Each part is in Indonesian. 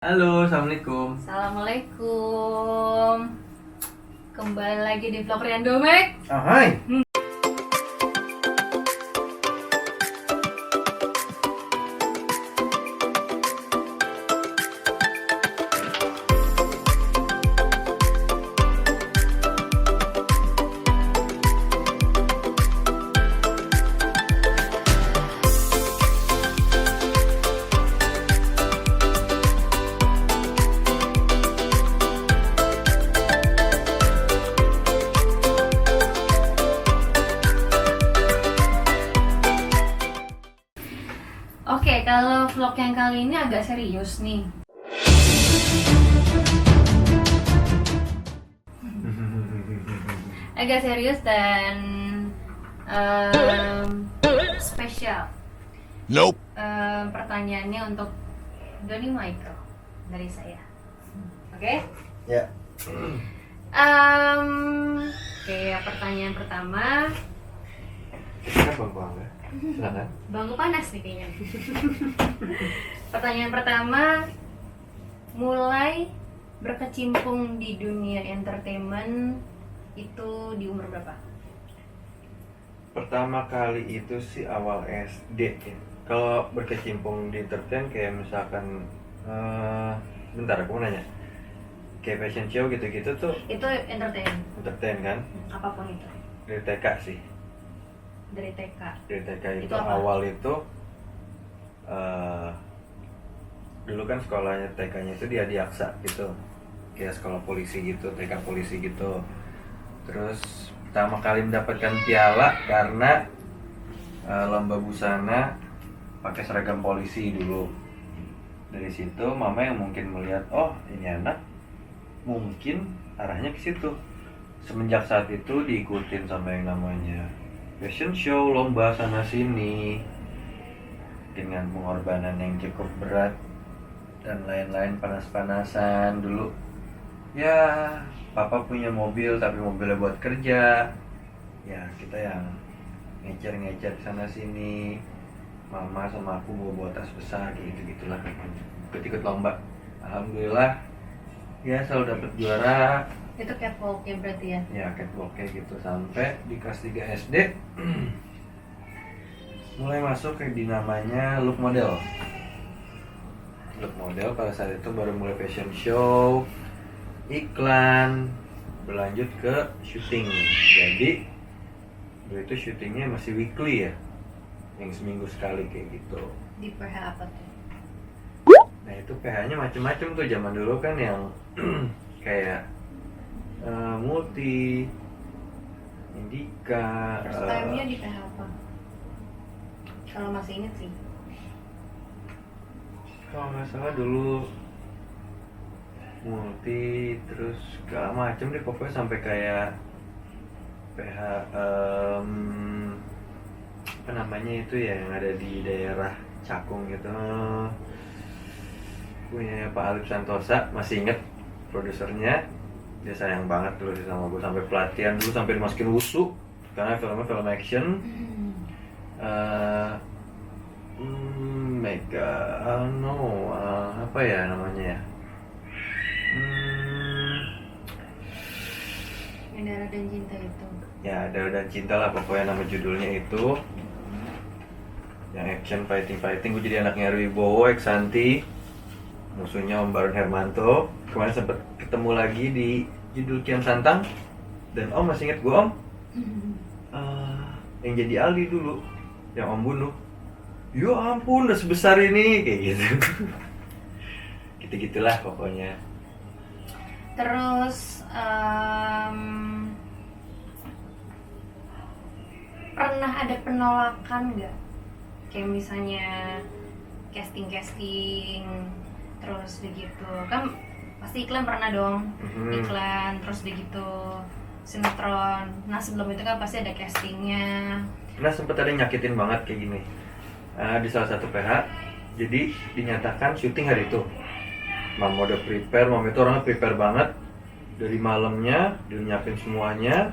Halo, assalamualaikum. Assalamualaikum. Kembali lagi di vlog Rian Domek. Hai. Oke, kalau vlog yang kali ini agak serius nih. Agak serius dan spesial. Nope. Pertanyaannya untuk Doni Michael dari saya. Oke? Ya. Oke, pertanyaan pertama. Kita bang ya. Silakan. Bangku panas nih kayaknya. Pertanyaan pertama, mulai berkecimpung di dunia entertainment itu di umur berapa? Pertama kali itu sih awal SD ya. Kalau berkecimpung di entertain kayak misalkan bentar aku mau nanya. Kayak fashion show gitu-gitu tuh Itu entertain kan? apapun itu. Dari TK sih. Dari TK. Dari TK itu Itu apa? awal itu dulu kan sekolahnya TK-nya itu di Adiaksa gitu. Kayak sekolah polisi gitu, TK polisi gitu. Terus pertama kali mendapatkan piala karena lomba busana pakai seragam polisi dulu. Dari situ mama yang mungkin melihat, oh ini anak mungkin arahnya ke situ. Semenjak saat itu diikutin sama yang namanya fashion show, lomba sana sini dengan pengorbanan yang cukup berat dan lain-lain, panas-panasan dulu. Ya, papa punya mobil tapi mobilnya buat kerja. Ya, kita yang ngecer-ngecer sana sini. Mama sama aku bawa tas besar kayak gitu-gitulah. Ikut-ikut lomba. Alhamdulillah ya selalu dapat juara. Itu catwalk ya berarti ya? Ya catwalk kayak gitu sampai di kelas 3 SD mulai masuk ke di namanya look model. Look model pada saat itu baru mulai fashion show, iklan, berlanjut ke syuting. Jadi dulu itu syutingnya masih weekly ya, yang seminggu sekali kayak gitu. Di PH apa tuh? Nah itu PH-nya macem-macem tuh zaman dulu kan yang kayak Multi, Indika. First time-nya di PH apa? Kalau masih inget sih. Kalau nggak salah dulu Multi, terus segala macem deh pokoknya sampai kayak PH apa namanya itu ya yang ada di daerah Cakung gitu, punya Pak Alif Santosa, masih inget produsernya. Dia sayang banget dulu sih sama gue, sampai pelatihan dulu, sampai dimasukin wusu karena filmnya film action. Mega apa ya namanya ya, Yang Darah dan Cinta itu. ya Darah dan Cinta lah pokoknya nama judulnya itu. Yang action fighting gue jadi anaknya Wibowo, Eksanti, musuhnya Om Baron Hermanto. Kemarin sempet ketemu lagi di judul Kian Santang. Dan Om masih inget gue Om, yang jadi Aldi dulu, yang Om bunuh. Ya ampun udah sebesar ini kayak gitu. Gitu-gitulah pokoknya. Terus pernah ada penolakan nggak? Kayak misalnya casting terus begitu kan pasti iklan pernah dong. Iklan terus begitu sinetron. Nah sebelum itu kan pasti ada castingnya. Nah sempet ada yang nyakitin banget kayak gini, di salah satu PH. Jadi dinyatakan syuting hari itu, Mama udah prepare, Mama itu orangnya prepare banget. Dari malamnya dia nyiapin semuanya.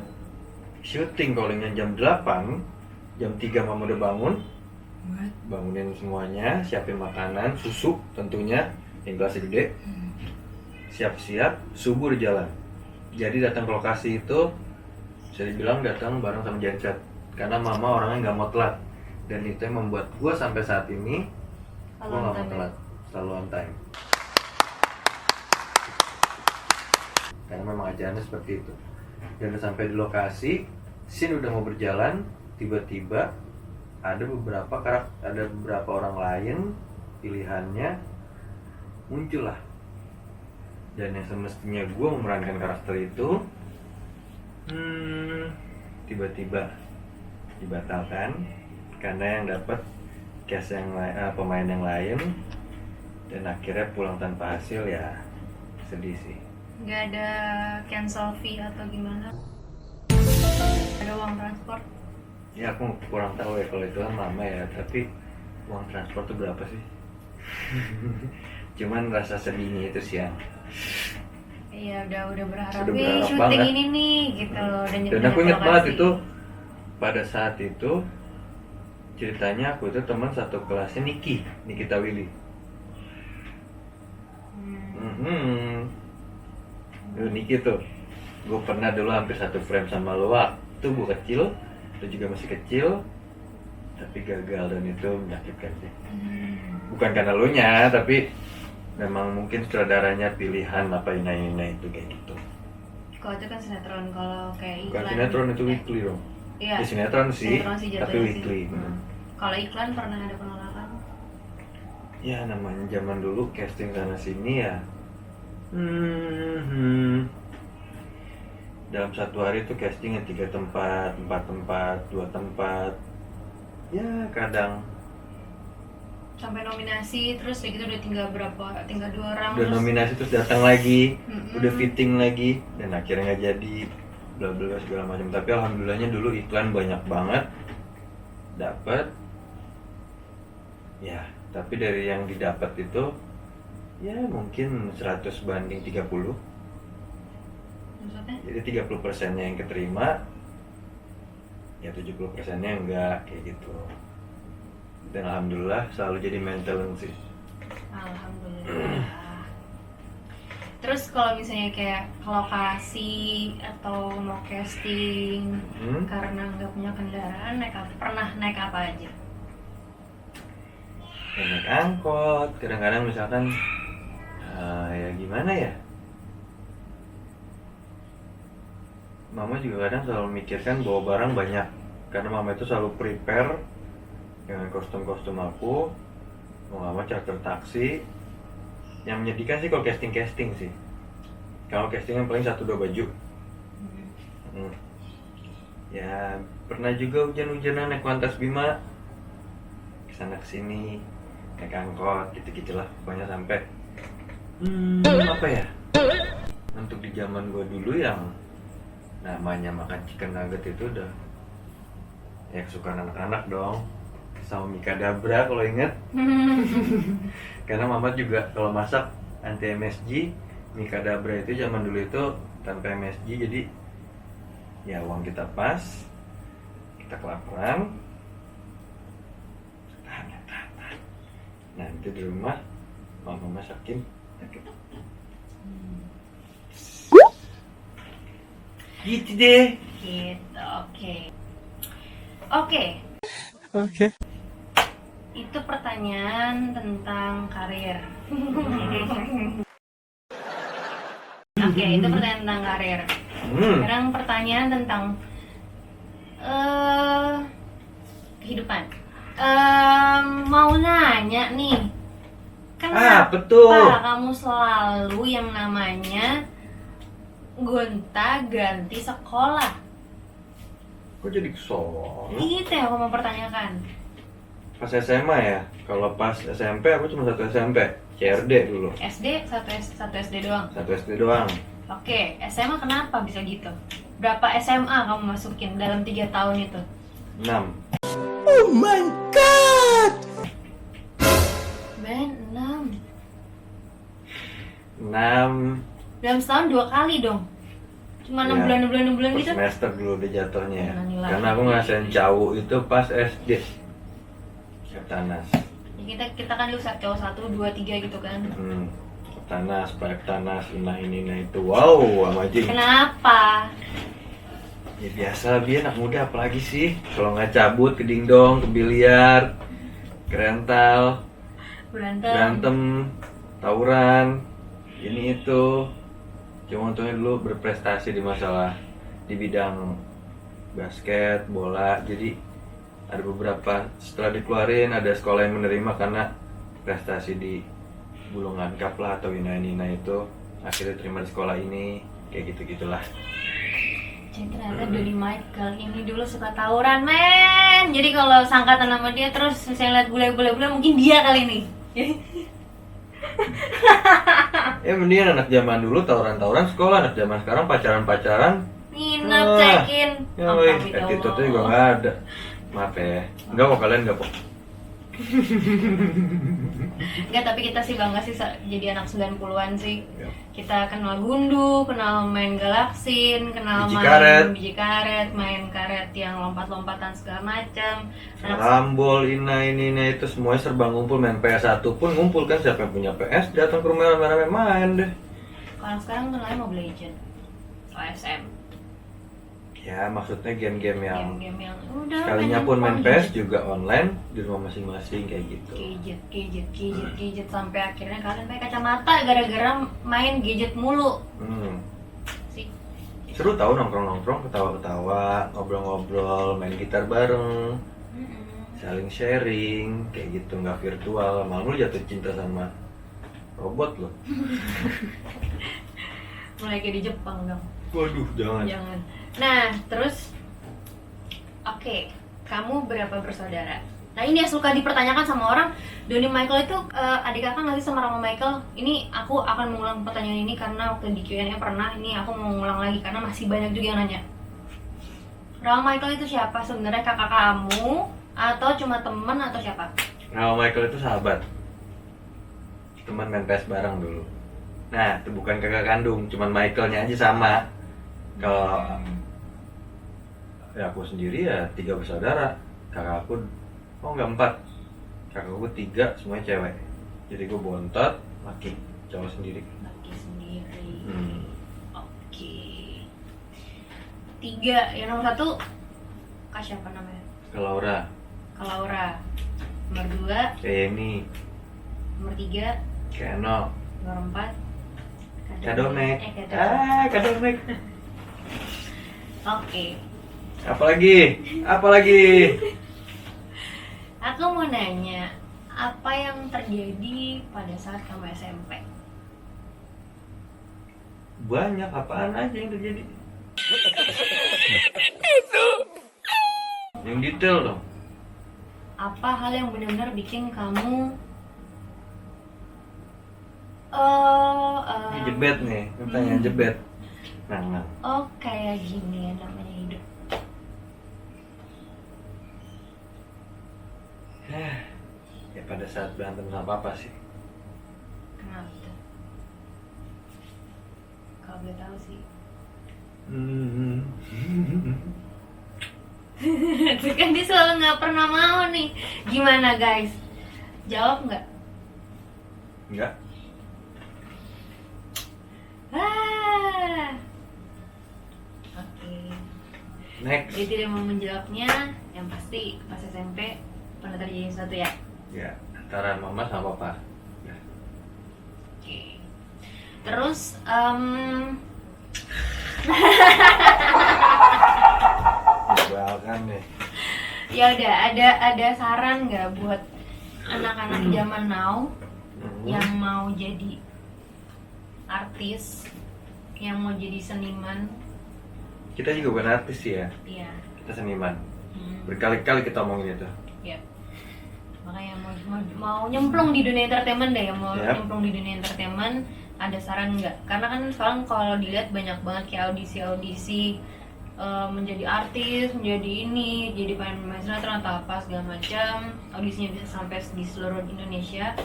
Syuting callingnya jam 8, jam 3 Mama udah bangunin semuanya, siapin makanan, susu tentunya. yang kelasnya gede, siap-siap subuh di jalan. Jadi datang ke lokasi itu bisa dibilang datang bareng sama genset, karena mama orangnya nggak mau telat, dan itu yang membuat gue sampai saat ini gue nggak mau telat, selalu on time. Karena memang ajarannya seperti itu. Dan udah sampai di lokasi, scene udah mau berjalan, tiba-tiba ada beberapa orang lain pilihannya muncul lah. Dan yang semestinya gue memerankan karakter itu tiba-tiba dibatalkan karena yang dapat cast yang pemain yang lain, dan akhirnya pulang tanpa hasil. Ya sedih sih. Nggak ada cancel fee atau gimana? Ada uang transport? Ya aku kurang tahu ya, kalau itu kan mama ya, tapi uang transport tuh berapa sih? Cuman rasa sedihnya itu sih ya. Iya, udah berharap Udah nih berharap syuting banget. ini nih gitu. Dan aku ingat banget itu pada saat itu ceritanya aku itu teman satu kelasnya Nikita Willy. Niki tuh, gue pernah dulu hampir satu frame sama lo waktu gue kecil, lo juga masih kecil, tapi gagal, dan itu menyakitkan sih. Bukan karena lo nya, tapi memang mungkin sutradaranya pilihan apa ina itu kayak gitu. Kalau itu kan sinetron, kalau kayak iklan. Bukan sinetron, itu weekly dong. Iya. Ya, sinetron sih jatuhnya tapi weekly. sih. Kalau iklan pernah ada penolakan? Ya namanya zaman dulu casting sana sini ya. Dalam satu hari itu castingnya 3 tempat, 4 tempat, 2 tempat. Ya kadang sampai nominasi, terus kayak gitu udah tinggal 2 orang. udah nominasi terus datang lagi, udah fitting lagi, dan akhirnya nggak jadi, bla bla segala macam. Tapi alhamdulillahnya dulu iklan banyak banget dapat. Ya tapi dari yang didapat itu ya mungkin 100 banding 30. Maksudnya? Jadi 30%-nya yang keterima, ya 70%-nya enggak, kayak gitu. Dan alhamdulillah selalu jadi main talent sih. Alhamdulillah. Terus kalau misalnya kayak ke lokasi atau mau casting karena nggak punya kendaraan, pernah naik apa aja? Ya, naik angkot, kadang-kadang misalkan ya gimana ya, mama juga kadang selalu mikirkan bawa barang banyak, karena mama itu selalu prepare dengan kostum-kostum aku. Mau nggak mau charter taksi. Yang menyedihkan sih kalau casting sih, kalau casting yang paling 1-2 baju. Ya pernah juga hujan-hujanan naik Lantas Bima kesana kesini, naik angkot gitu-gitulah pokoknya, sampai apa ya, untuk di zaman gue dulu yang namanya makan chicken nugget itu udah ya kesukaan anak-anak dong, sama Mika Dabra kalau inget. Karena mama juga kalau masak anti MSG, Mika Dabra itu zaman dulu itu tanpa MSG, jadi ya uang kita pas, kita kelaparan, tahan. Nanti di rumah mama masakin. Gitu deh. Gitu, oke. Itu pertanyaan tentang karir. Oke, itu pertanyaan tentang karir. Sekarang pertanyaan tentang kehidupan. Mau nanya nih, kenapa betul. kamu selalu yang namanya gonta-ganti sekolah? Kok jadi kesol? Itu yang aku mau pertanyakan. Pas SMA ya, kalau pas SMP aku cuma 1 SMP, CRD dulu. SD, satu SD doang. 1 SD doang. Oke, SMA kenapa bisa gitu? Berapa SMA kamu masukin dalam 3 tahun itu? 6. Oh my god! Ben, 6. 6 Dalam setahun 2 kali dong. Cuma 6 Ya, bulan per gitu. semester dulu dia jatuhnya ya. Innalillahi. Karena aku ngerasain jauh itu pas SD Septanas. kita kan dulu cowok 1, 2, 3 gitu kan. Tanas, proyek Tanas, ini itu. Wow, amazing. Kenapa? Ya biasa, dia anak muda apalagi sih. Kalau nggak cabut ke dingdong, ke biliar, ke rental, berantem, tawuran, ini itu. Cuma untungnya dulu berprestasi di masalah di bidang basket, bola. Jadi ada beberapa setelah dikeluarin ada sekolah yang menerima karena prestasi di Bulungan Cup lah atau Nina itu, akhirnya terima di sekolah ini, kayak gitu-gitulah. Jadi ternyata Doni Michael ini dulu suka tawuran, men. Jadi kalau sangkatan sama dia terus misalnya lihat bule-bule mungkin dia kali ini. Mendingan anak zaman dulu tawuran sekolah, anak zaman sekarang pacaran Nginep, cekin. ya weh, attitude-nya juga nggak ada. Maaf ya, enggak kok, kalian enggak kok. Enggak, tapi kita sih bangga sih jadi anak 90-an sih. Yap. Kita kenal gundu, kenal main galaksin, kenal biji karet, main karet yang lompat-lompatan segala macam. Rambol, ini itu semuanya serba ngumpul. Main PS1 pun ngumpul kan, siapa yang punya PS datang ke rumah rame-rame main deh. Kalau sekarang kenalnya Mobile Legend, OSM. Ya maksudnya game-game yang Game-game yang udah sekalinya pun main PS juga online di rumah masing-masing kayak gitu. Gadget sampai akhirnya kalian pakai kacamata gara-gara main gadget mulu. Sih. Seru tahu nongkrong-nongkrong, ketawa-ketawa, ngobrol-ngobrol, main gitar bareng, saling sharing kayak gitu, nggak virtual. Malah lu jatuh cinta sama robot loh. Mulai kayak di Jepang dong. Waduh, jangan. Nah, terus oke, kamu berapa bersaudara? Nah, ini yang suka dipertanyakan sama orang, Doni Michael itu adik kakak nggak sih sama Rama Michael? Ini aku akan mengulang pertanyaan ini karena waktu di Q&A pernah, ini aku mau mengulang lagi karena masih banyak juga yang nanya. Rama Michael itu siapa sebenarnya, kakak kamu atau cuma teman atau siapa? Rama Michael itu sahabat, teman main PS bareng dulu. Nah, itu bukan kakak kandung, cuman Michaelnya aja sama. Kalau ya aku sendiri ya 3 bersaudara, kakak aku 4, kakak aku 3, semuanya cewek. Jadi gue bontot, laki, cowok sendiri. Laki sendiri. Oke. 3, yang nomor 1 kak siapa namanya? Kak Laura. Nomor 2 Emi. Nomor 3 Keno. Nomor 4 Kadomek. Kadomek. Oke. Apalagi? Aku mau nanya, apa yang terjadi pada saat kamu SMP? Banyak, apaan aja yang terjadi? Yang detail dong. Apa hal yang benar-benar bikin kamu Jebet nih, pertanyaan jebet. Nah. Oh, kayak gini ya namanya hidup. Ya pada saat berantem sama papa sih. Kenapa tuh? Kalau boleh tahu sih. Itu kan dia selalu nggak pernah mau nih. Gimana guys? Jawab nggak? Enggak. Oke. Next. Dia tidak mau menjawabnya. Yang pasti pas SMP pernah terjadi sesuatu ya. Ya, antara mama sama papa. Ya. Oke. Terus Bahkan nih. ya udah ada saran nggak buat anak-anak zaman now yang mau jadi artis, yang mau jadi seniman? Kita juga bukan artis sih ya. Iya. Kita seniman. Berkali-kali kita omongin itu. Ya. Makanya mau nyemplung di dunia entertainment deh, nyemplung di dunia entertainment, ada saran nggak? Karena kan sekarang kalau dilihat banyak banget kayak audisi menjadi artis, menjadi ini, jadi pemain sinetron atau apa segala macam. Audisinya bisa sampai di seluruh Indonesia.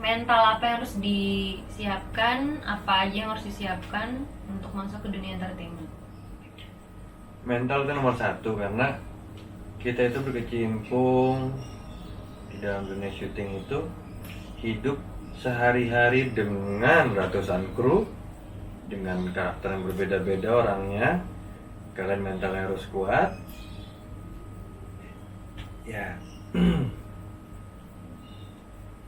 Mental apa yang harus disiapkan, apa aja yang harus disiapkan untuk masuk ke dunia entertainment? Mental itu nomor 1 karena kita itu berkecimpung di dalam dunia syuting itu hidup sehari-hari dengan ratusan kru, dengan karakter yang berbeda-beda orangnya. Kalian mentalnya harus kuat. Ya.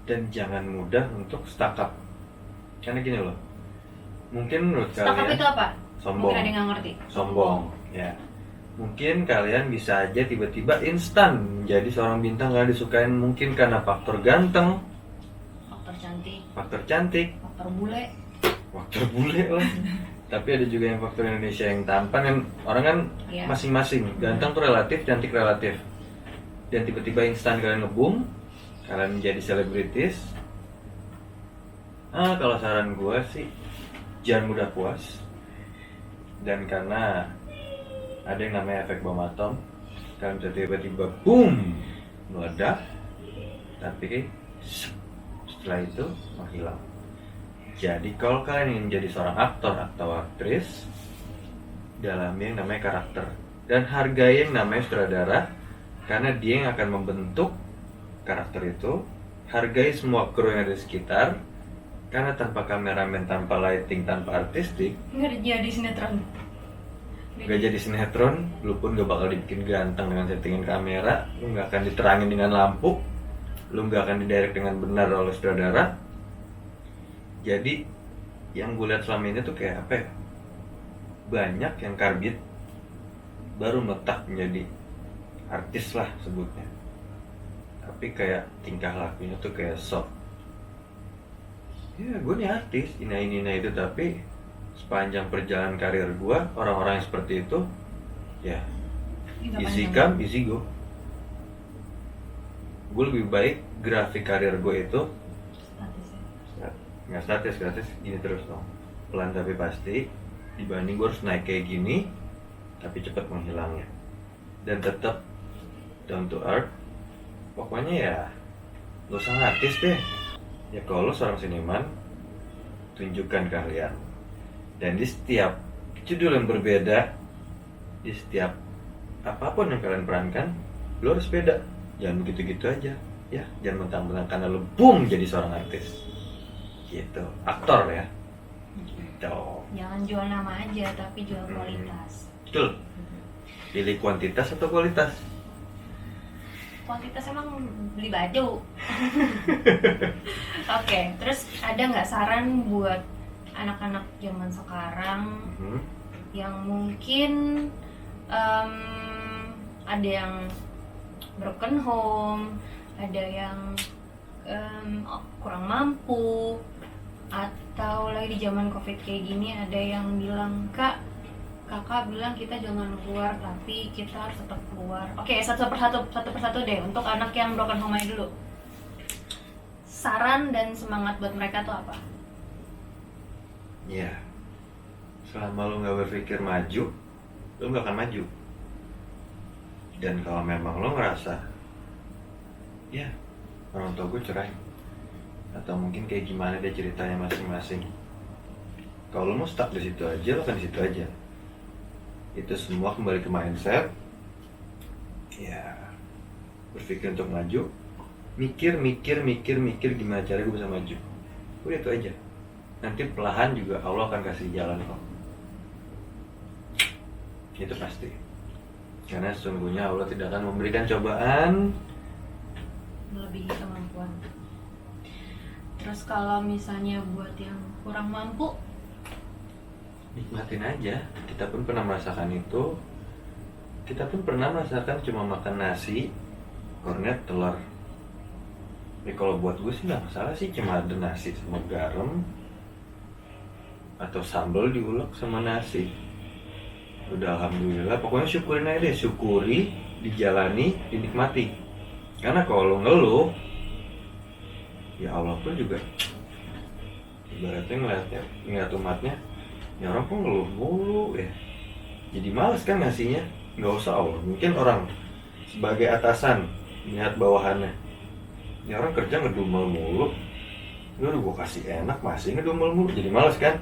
Dan jangan mudah untuk stuck up. Karena gini loh. Mungkin menurut Stuck up kalian itu apa? sombong. Mungkin ada yang nggak ngerti. Sombong, ya. Mungkin kalian bisa aja tiba-tiba instan menjadi seorang bintang karena disukain, mungkin karena faktor ganteng, Faktor cantik, faktor bule. lah. Tapi ada juga yang faktor Indonesia yang tampan, kan orang kan Iya. masing-masing. Ganteng tuh relatif, cantik relatif. Dan tiba-tiba instan kalian nge-boom, kalian menjadi selebritis. Kalau saran gue sih jangan mudah puas. Dan karena ada yang namanya efek bom atom, kalian bisa tiba-tiba boom meledak, tapi setelah itu menghilang. Jadi kalau kalian ingin menjadi seorang aktor atau aktris, dalami yang namanya karakter dan hargai yang namanya sutradara, karena dia yang akan membentuk karakter itu. Hargai semua kru yang ada di sekitar, karena tanpa kameramen, tanpa lighting, tanpa artistik, Nggak jadi sinetron. gak jadi sinetron, lu pun gak bakal dibikin ganteng dengan settingan kamera, lu gak akan diterangin dengan lampu, lu gak akan didirect dengan benar oleh sutradara. Jadi yang gue lihat selama ini tuh kayak apa ya, banyak yang karbit baru meletak menjadi artis lah sebutnya, tapi kayak tingkah lakunya tuh kayak sok. Ya gue nih artis, ini itu, tapi sepanjang perjalanan karir gue, orang-orang yang seperti itu, ya easy come, easy go. Gue lebih baik grafik karir gue itu nggak statis, gini terus dong, pelan tapi pasti, dibanding gue harus naik kayak gini, tapi cepat menghilangnya, dan tetap down to earth. Pokoknya ya, gak usah artis deh. Ya kalau lo seorang seniman, tunjukkan keahlian. Dan di setiap judul yang berbeda, di setiap apapun yang kalian perankan, lo harus beda. Jangan begitu-gitu aja, ya. Jangan mentang-mentang karena lo boom jadi seorang artis. Gitu, aktor ya. Gitu. Jangan jual nama aja, tapi jual kualitas. Betul. Pilih kuantitas atau kualitas? Kuantitas emang beli baju. Oke, terus ada nggak saran buat anak-anak zaman sekarang yang mungkin ada yang broken home, ada yang kurang mampu, atau lagi di zaman covid kayak gini ada yang bilang, kakak bilang kita jangan keluar tapi kita harus tetap keluar. Oke, satu persatu deh, untuk anak yang broken home aja dulu. Saran dan semangat buat mereka tuh apa? Ya, selama lo nggak berpikir maju, lo nggak akan maju. Dan kalau memang lo ngerasa, ya orang tua gue cerai, atau mungkin kayak gimana dia ceritanya masing-masing, kalau lo mau stuck di situ aja, lo kan di situ aja. Itu semua kembali ke mindset. Ya, berpikir untuk maju, mikir gimana cara gue bisa maju. Udah itu aja. Nanti perlahan juga Allah akan kasih jalan kok. Itu pasti. Karena sesungguhnya Allah tidak akan memberikan cobaan Melebihi kemampuan. Terus kalau misalnya buat yang kurang mampu, nikmatin aja. Kita pun pernah merasakan itu. Kita pun pernah merasakan cuma makan nasi, kornet, telur. Tapi kalau buat gue sih nggak masalah sih, cuma ada nasi sama garam atau sambal diulek sama nasi. Udah alhamdulillah. Pokoknya syukurin aja deh, syukuri, dijalani, dinikmati. Karena kalau lo ngeluh, ya Allah pun juga ibaratnya ngeliat umatnya, ya orang kok ngeluh mulu ya, jadi males kan ngasihnya. Nggak usah Allah, mungkin orang sebagai atasan melihat bawahannya, ini orang kerja ngedumel mulu, udah gue kasih enak masih ngedumel mulu, jadi males kan.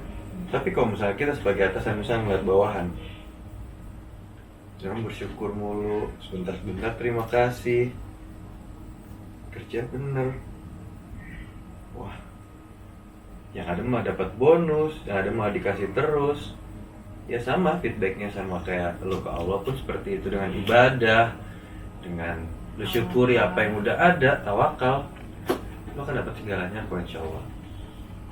Tapi kalau misalnya kita sebagai atasan misalnya ngeliat bawahan, orang bersyukur mulu, sebentar-sebentar terima kasih, kerja bener. Wah, yang ada mah dapat bonus, yang ada mah dikasih terus. Ya sama feedbacknya sama kayak lu ke Allah pun seperti itu, dengan ibadah, dengan lu syukuri apa yang udah ada, tawakal, lu akan dapat segalanya kok insya Allah.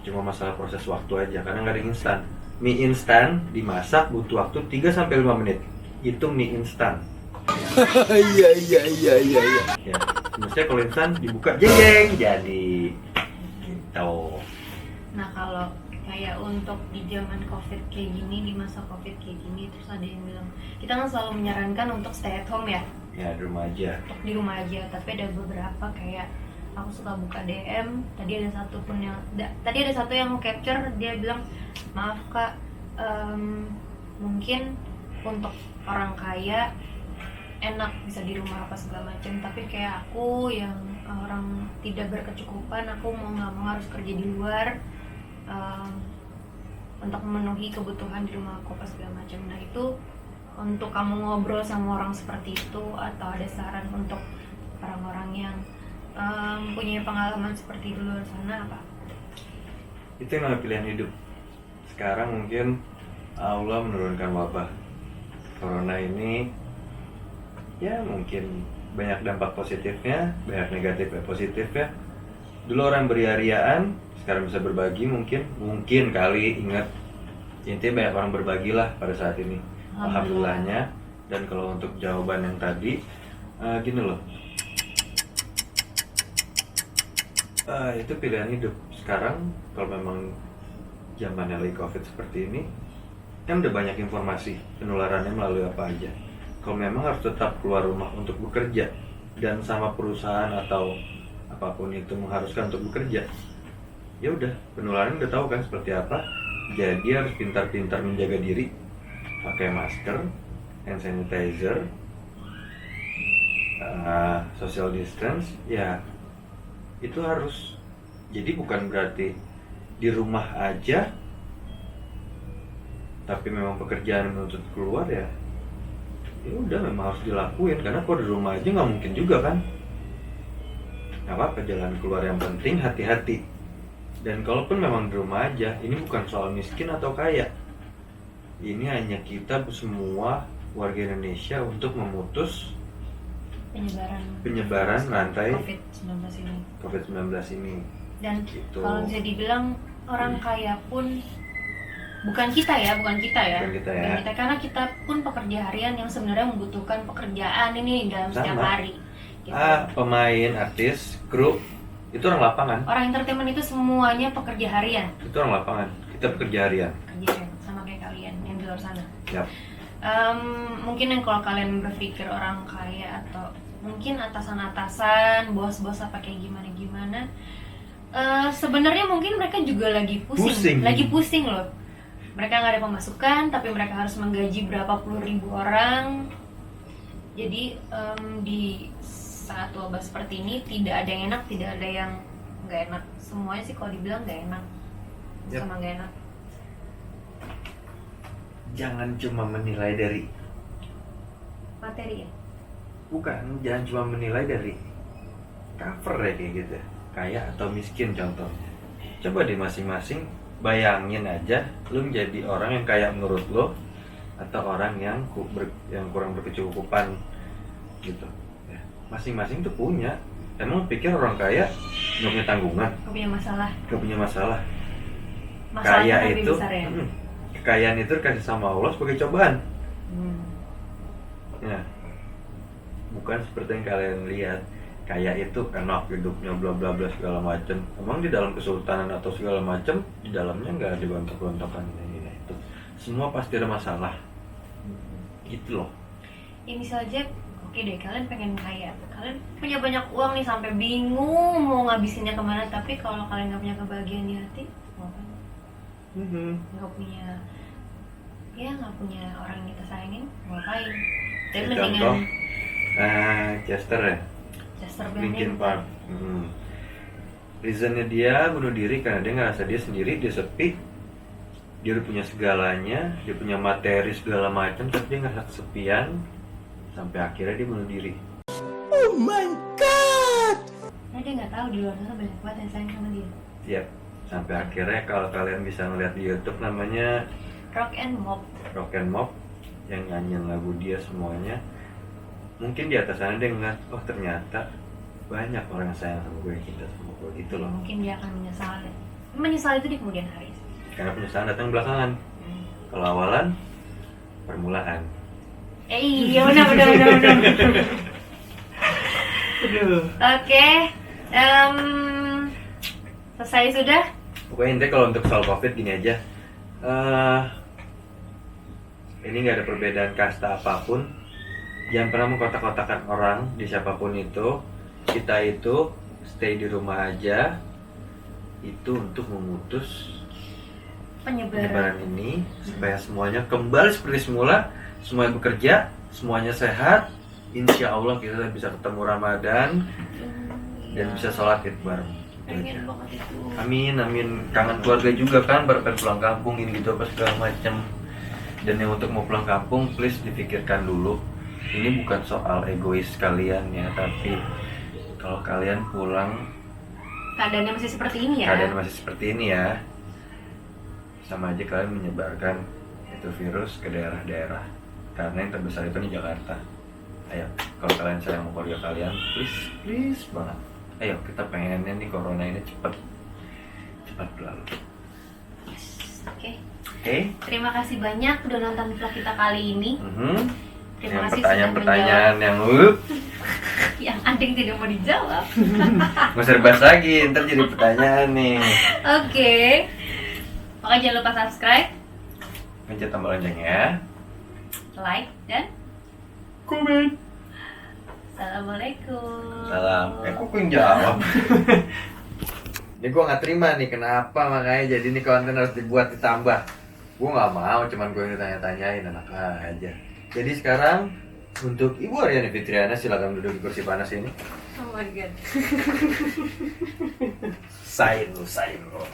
Cuma masalah proses waktu aja, karena nggak ada instan. Mie instan dimasak butuh waktu 3-5 menit. Itu mie instan. Iya iya iya iya iya. Ya, maksudnya kalau instan dibuka jeng jadi gitu. Nah kalau kayak untuk di zaman covid kayak gini, di masa covid kayak gini, terus ada yang bilang kita kan selalu menyarankan untuk stay at home ya, Ya di rumah aja. untuk di rumah aja. Tapi ada beberapa kayak aku suka buka DM, tadi ada satu yang capture, dia bilang maaf kak, mungkin untuk orang kaya enak bisa di rumah apa segala macam, tapi kayak aku yang orang tidak berkecukupan, aku mau nggak mau harus kerja di luar untuk memenuhi kebutuhan di rumah aku apa segala macam. Nah itu untuk kamu ngobrol sama orang seperti itu, atau ada saran untuk orang-orang yang punya pengalaman seperti di luar sana apa? Itu yang namanya pilihan hidup. Sekarang mungkin Allah menurunkan wabah corona ini, ya mungkin banyak dampak positifnya, banyak negatifnya, positifnya. Dulu orang beria-riaan, sekarang bisa berbagi, mungkin kali ingat, intinya banyak orang berbagi lah pada saat ini. Alhamdulillahnya. Dan kalau untuk jawaban yang tadi, gini loh, itu pilihan hidup. Sekarang kalau memang zamannya lagi covid seperti ini, kan udah banyak informasi penularannya melalui apa aja. Kalau memang harus tetap keluar rumah untuk bekerja, dan sama perusahaan atau apapun itu mengharuskan untuk bekerja, ya udah, penularan udah tahu kan seperti apa. Jadi harus pintar-pintar menjaga diri, pakai masker, hand sanitizer, social distance, ya itu harus. Jadi bukan berarti di rumah aja, tapi memang pekerjaan menuntut keluar, ya udah memang harus dilakuin. Karena kalau di rumah aja nggak mungkin juga kan. Nggak apa-apa, jalan keluar, yang penting hati-hati. Dan kalaupun memang di rumah aja, ini bukan soal miskin atau kaya, ini hanya kita semua warga Indonesia untuk memutus penyebaran rantai COVID-19 ini. Dan gitu. kalau bisa dibilang orang kaya pun bukan kita ya, Bukan kita ya. karena kita pun pekerja harian yang sebenarnya membutuhkan pekerjaan ini dalam setiap hari. Gitu. Pemain, artis, kru, itu orang lapangan. Orang entertainment itu semuanya pekerja harian. Itu orang lapangan. Kita pekerja harian. Kerja harian, sama kayak kalian yang di luar sana. Yap. Mungkin yang kalau kalian berpikir orang kaya atau mungkin atasan-atasan, bos-bos apa kayak gimana-gimana, sebenarnya mungkin mereka juga lagi pusing loh. Mereka nggak ada pemasukan, tapi mereka harus menggaji berapa puluh ribu orang. Jadi di saat wabah seperti ini tidak ada yang enak, tidak ada yang nggak enak. Semuanya sih kalau dibilang nggak enak, sama nggak enak. Jangan cuma menilai dari Materi ya? Bukan, jangan cuma menilai dari cover ya kayak gitu, kaya atau miskin contohnya. Coba di masing-masing bayangin aja, lu menjadi orang yang kaya menurut lo, atau orang yang kurang berkecukupan gitu. Ya, masing-masing tuh punya. Emang pikir orang kaya nggak punya tanggungan? Gak punya masalah. Nggak punya masalah. Masalahnya Kaya lebih itu, besar ya? kekayaan itu dikasih sama Allah sebagai cobaan. Ya, bukan seperti yang kalian lihat, kaya itu enak hidupnya bla bla bla segala macam. Emang di dalam kesultanan atau segala macam, di dalamnya nggak ada gontok-gontokan ini itu. Semua pasti ada masalah. Gitu loh. Ya misalnya, oke deh, kalian pengen kaya, kalian punya banyak uang nih sampai bingung mau ngabisinnya kemana, tapi kalau kalian nggak punya kebahagiaan di hati, mau kan? Nggak punya orang yang kita sayangin, mau ngapain? Tapi mendingan Contoh, Chester ya, Chester Linkin Bennington. Park. Reasonnya dia bunuh diri karena dia ngerasa dia sendiri, dia sepi, dia udah punya segalanya, dia punya materi segala macam, tapi dia ngerasa kesepian, sampai akhirnya dia bunuh diri. Oh my god! dia nggak tahu di luar sana banyak banget yang sayang sama dia. Iya. Sampai akhirnya kalau kalian bisa ngeliat di YouTube namanya Rock and Mob. Rock and Mob yang nyanyiin lagu dia semuanya. Mungkin di atas sana dia ngeliat, oh ternyata banyak orang yang sayang sama gue, cinta sama gue gitu loh. Mungkin dia akan menyesal. Menyesal itu di kemudian hari. Karena penyesalan datang belakangan. Kalau awalan, permulaan. Iya benar. Aduh. Oke, selesai sudah. Pokoknya intinya kalau untuk soal COVID gini aja. Ini nggak ada perbedaan kasta apapun. Jangan pernah mengkotak-kotakan orang di siapapun itu. Kita itu stay di rumah aja. Itu untuk memutus penyebaran ini supaya semuanya kembali seperti semula, semuanya bekerja, semuanya sehat. Insya Allah kita bisa ketemu Ramadan dan bisa sholat Id bareng. Pengen banget itu. Amin, kangen keluarga juga kan, baru pulang kampung gitu apa segala macam. Dan yang untuk mau pulang kampung, please dipikirkan dulu. Ini bukan soal egois kalian ya, tapi kalau kalian pulang Keadaannya masih seperti ini ya. keadaan masih seperti ini ya, sama aja kalian menyebarkan itu virus ke daerah-daerah. Karena yang terbesar itu di Jakarta. Ayo, kalau kalian sayang sama keluarga kalian, please banget. Ayo, kita pengennya nih corona ini cepat berlalu. Oke. Oke? Terima kasih banyak udah nonton vlog kita kali ini. Terima Yang kasih sudah pertanyaan-pertanyaan yang yang ada yang tidak mau dijawab. nggak usah dibahas lagi, ntar jadi pertanyaan nih. Oke. Makanya jangan lupa subscribe, Pencet tombol loncengnya. like, dan Komen. Assalamualaikum. Salam. Kok yang jawab? Ini gue nggak terima nih, kenapa makanya jadi ini konten harus dibuat ditambah. Gue nggak mau, cuman gue yang ditanya-tanyain, enak aja. Jadi sekarang untuk Ibu Aryani Fitriana silakan duduk di kursi panas ini. Oh my god. Sign lo.